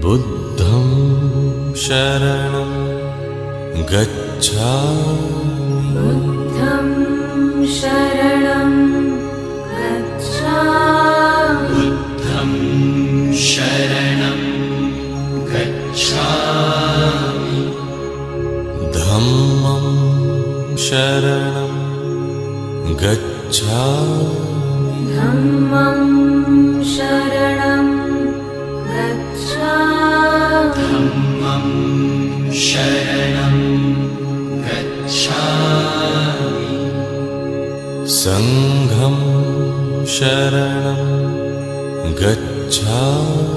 बुद्धं शरणं गच्छामि बुद्धं शरणं गच्छामि बुद्धं शरणं गच्छामि धम्मं शरणं गच्छामि धम्मं शरणं गच्छामि धम्मं शरणं गच्छामि संघं शरणं गच्छामि